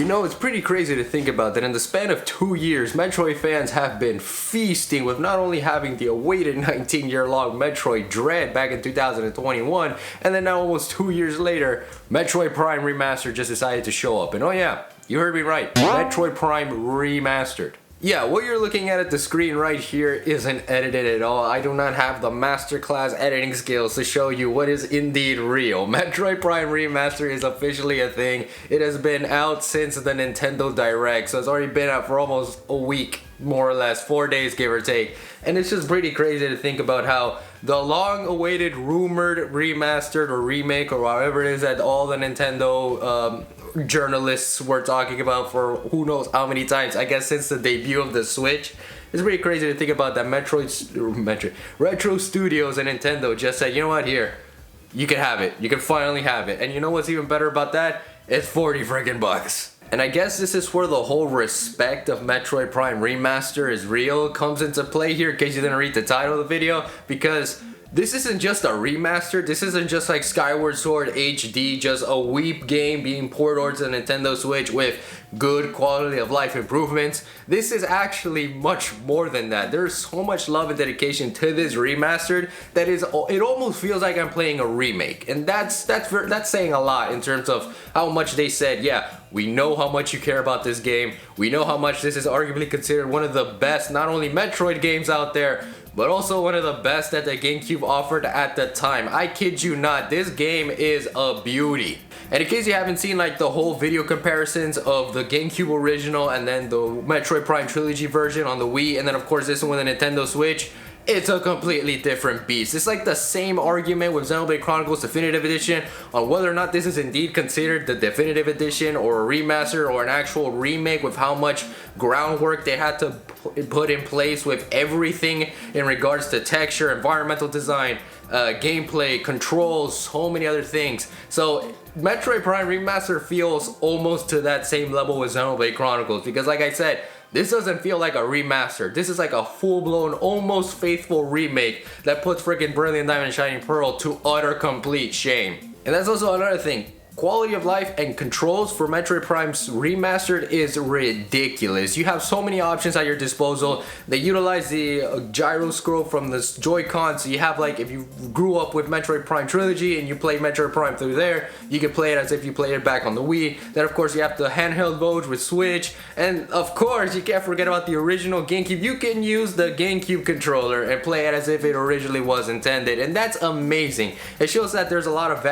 You know, it's pretty crazy to think about that in the span of 2 years, Metroid fans have been feasting with not only having the awaited 19-year-long Metroid Dread back in 2021, and then now almost 2 years later, Metroid Prime Remastered just decided to show up. And oh yeah, you heard me right, Metroid Prime Remastered. Yeah, what you're looking at the screen right here isn't edited at all. I do not have the masterclass editing skills to show you what is indeed real. Metroid Prime Remastered is officially a thing. It has been out since the Nintendo Direct, so it's already been out for almost a week, more or less, 4 days give or take. And it's just pretty crazy to think about how the long-awaited, rumored remastered or remake or whatever it is that all the Nintendo journalists were talking about for who knows how many times, I guess since the debut of the Switch. It's pretty crazy to think about that Retro Studios and Nintendo just said, you know what, here, you can have it. You can finally have it. And you know what's even better about that? It's 40 friggin' bucks. And I guess this is where the whole respect of Metroid Prime Remaster is real comes into play here, in case you didn't read the title of the video, because this isn't just a remaster. This isn't just like Skyward Sword HD, just a weep game being poured over to the Nintendo Switch with good quality of life improvements. This is actually much more than that. There's so much love and dedication to this remastered that it almost feels like I'm playing a remake, and that's saying a lot in terms of how much they said, yeah, we know how much you care about this game. We know how much this is arguably considered one of the best, not only Metroid games out there, but also one of the best that the GameCube offered at the time. I kid you not, this game is a beauty. And in case you haven't seen like the whole video comparisons of the GameCube original and then the Metroid Prime Trilogy version on the Wii, and then of course this one with the Nintendo Switch, it's a completely different beast. It's like the same argument with Xenoblade Chronicles Definitive Edition on whether or not this is indeed considered the Definitive Edition or a remaster or an actual remake, with how much groundwork they had to put in place with everything in regards to texture, environmental design, gameplay, controls, so many other things. So Metroid Prime Remastered feels almost to that same level with Xenoblade Chronicles, because like I said, this doesn't feel like a remaster. This is like a full-blown, almost faithful remake that puts freaking Brilliant Diamond and Shining Pearl to utter complete shame. And that's also another thing. Quality of life and controls for Metroid Prime's Remastered is ridiculous. You have so many options at your disposal. They utilize the gyro scroll from the Joy-Con, so you have like, if you grew up with Metroid Prime Trilogy and you play Metroid Prime through there, you can play it as if you played it back on the Wii. Then of course you have the handheld mode with Switch, and of course you can't forget about the original GameCube. You can use the GameCube controller and play it as if it originally was intended, and that's amazing. It shows that there's a lot of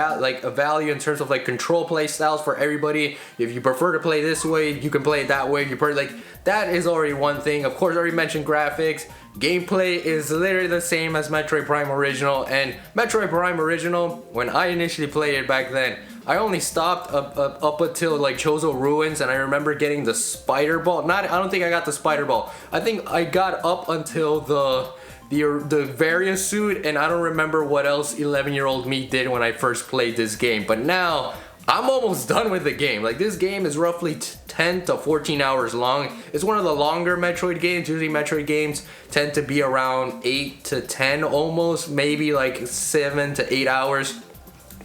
value in terms of like control play styles for everybody. If you prefer to play this way, you can play it that way. That is already one thing. Of course, I already mentioned graphics. Gameplay is literally the same as Metroid Prime Original, and Metroid Prime Original, when I initially played it back then, I only stopped up until like Chozo Ruins, and I remember getting the Spider Ball. I don't think I got the Spider Ball. I think I got up until the Various suit, and I don't remember what else 11-year-old me did when I first played this game. But now I'm almost done with the game. Like, this game is roughly 10 to 14 hours long. It's one of the longer Metroid games. Usually Metroid games tend to be around 8 to 10 almost, maybe like 7 to 8 hours,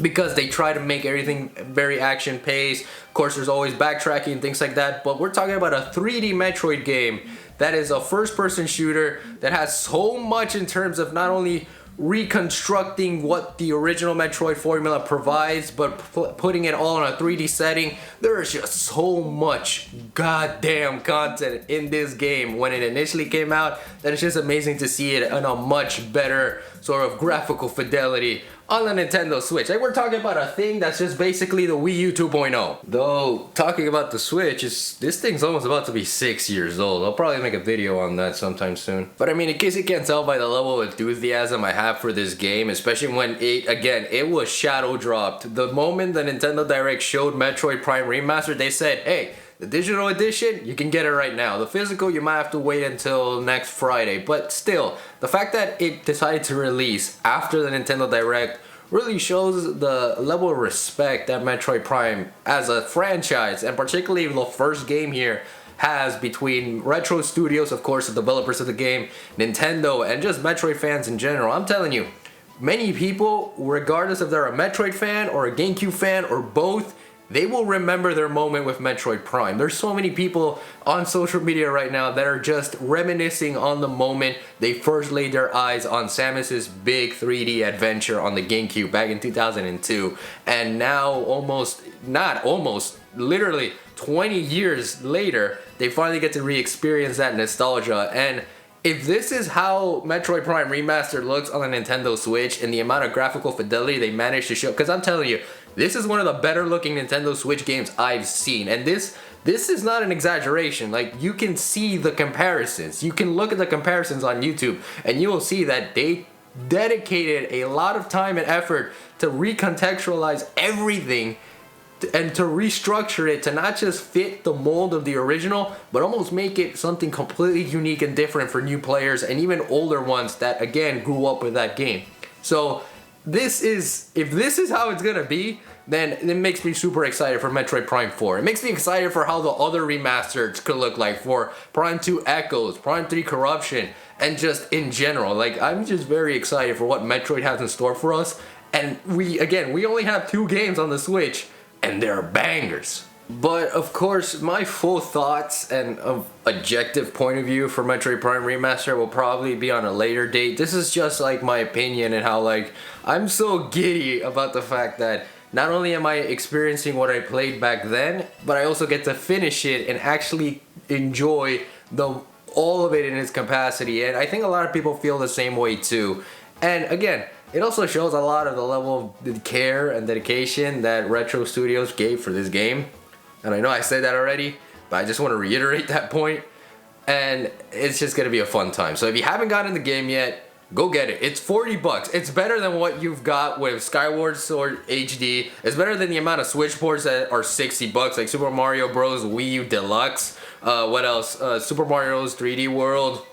because they try to make everything very action paced. Of course, there's always backtracking and things like that, but we're talking about a 3D Metroid game that is a first-person shooter that has so much in terms of not only reconstructing what the original Metroid formula provides, but putting it all in a 3D setting. There is just so much goddamn content in this game when it initially came out that it's just amazing to see it on a much better sort of graphical fidelity on the Nintendo Switch. Like, we're talking about a thing that's just basically the Wii U 2.0. Though, talking about the Switch, this thing's almost about to be 6 years old. I'll probably make a video on that sometime soon. But I mean, in case you can't tell by the level of enthusiasm I have for this game, especially when it was shadow dropped. The moment the Nintendo Direct showed Metroid Prime Remastered, they said, hey, the digital edition, you can get it right now. The physical, you might have to wait until next Friday. But still, the fact that it decided to release after the Nintendo Direct really shows the level of respect that Metroid Prime as a franchise, and particularly the first game here, has between Retro Studios, of course, the developers of the game, Nintendo, and just Metroid fans in general. I'm telling you, many people, regardless if they're a Metroid fan or a GameCube fan or both, they will remember their moment with Metroid Prime. There's so many people on social media right now that are just reminiscing on the moment they first laid their eyes on Samus's big 3D adventure on the GameCube back in 2002. And now literally 20 years later, they finally get to re-experience that nostalgia. And if this is how Metroid Prime Remastered looks on the Nintendo Switch and the amount of graphical fidelity they managed to show, because I'm telling you, this is one of the better looking Nintendo Switch games I've seen. And this is not an exaggeration. Like, you can see the comparisons. You can look at the comparisons on YouTube and you will see that they dedicated a lot of time and effort to recontextualize everything and to restructure it to not just fit the mold of the original, but almost make it something completely unique and different for new players and even older ones that, again, grew up with that game. So if this is how it's gonna be, then it makes me super excited for Metroid Prime 4. It makes me excited for how the other remasters could look like for Prime 2 Echoes, Prime 3 Corruption, and just in general. Like, I'm just very excited for what Metroid has in store for us. And we only have 2 games on the Switch, and they're bangers. But of course, my full thoughts and objective point of view for Metroid Prime Remastered will probably be on a later date. This is just like my opinion and how, like, I'm so giddy about the fact that not only am I experiencing what I played back then, but I also get to finish it and actually enjoy all of it in its capacity. And I think a lot of people feel the same way too. And again, it also shows a lot of the level of care and dedication that Retro Studios gave for this game. And I know I said that already, but I just want to reiterate that point. And it's just going to be a fun time. So if you haven't gotten the game yet, go get it. It's $40. It's better than what you've got with Skyward Sword HD. It's better than the amount of Switch ports that are $60, like Super Mario Bros. Wii U Deluxe. What else? Super Mario's 3D World.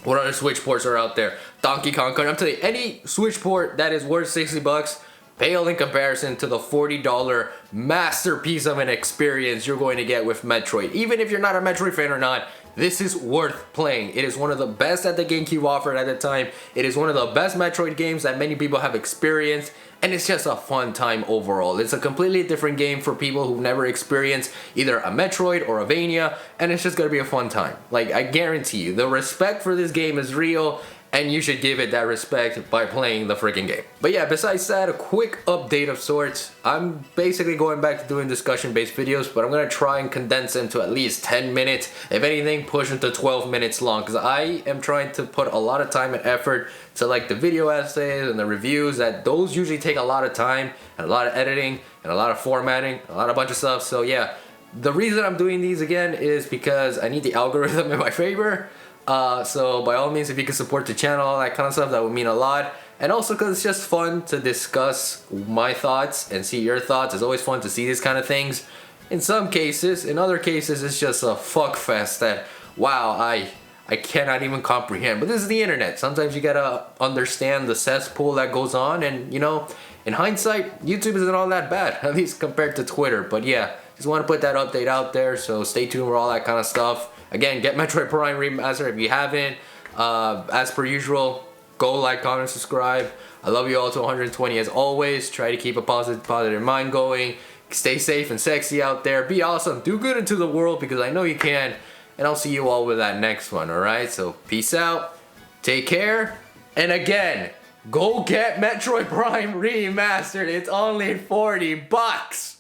What other Switch ports are out there? Donkey Kong Country. I'm telling you, any Switch port that is worth $60 pale in comparison to the $40 masterpiece of an experience you're going to get with Metroid. Even if you're not a Metroid fan or not, this is worth playing. It is one of the best that the GameCube offered at the time. It is one of the best Metroid games that many people have experienced, and it's just a fun time overall. It's a completely different game for people who've never experienced either a Metroid or a Vania, and it's just gonna be a fun time. Like, I guarantee you, the respect for this game is real, and you should give it that respect by playing the freaking game. But yeah, besides that, a quick update of sorts. I'm basically going back to doing discussion-based videos, but I'm gonna try and condense them to at least 10 minutes. If anything, push them to 12 minutes long, because I am trying to put a lot of time and effort to, like, the video essays and the reviews. That those usually take a lot of time and a lot of editing and a lot of formatting, a bunch of stuff. So yeah, the reason I'm doing these again is because I need the algorithm in my favor. So by all means, if you can support the channel, all that kind of stuff, that would mean a lot. And also because it's just fun to discuss my thoughts and see your thoughts. It's always fun to see these kind of things. In some cases, in other cases, it's just a fuck fest that, wow, I cannot even comprehend. But this is the internet. Sometimes you gotta understand the cesspool that goes on. And, you know, in hindsight, YouTube isn't all that bad, at least compared to Twitter. But yeah, just want to put that update out there. So stay tuned for all that kind of stuff. Again, get Metroid Prime Remastered if you haven't. As per usual, go like, comment, subscribe. I love you all to 120 as always. Try to keep a positive mind going. Stay safe and sexy out there. Be awesome. Do good into the world, because I know you can. And I'll see you all with that next one, alright? So peace out. Take care. And again, go get Metroid Prime Remastered. It's only $40.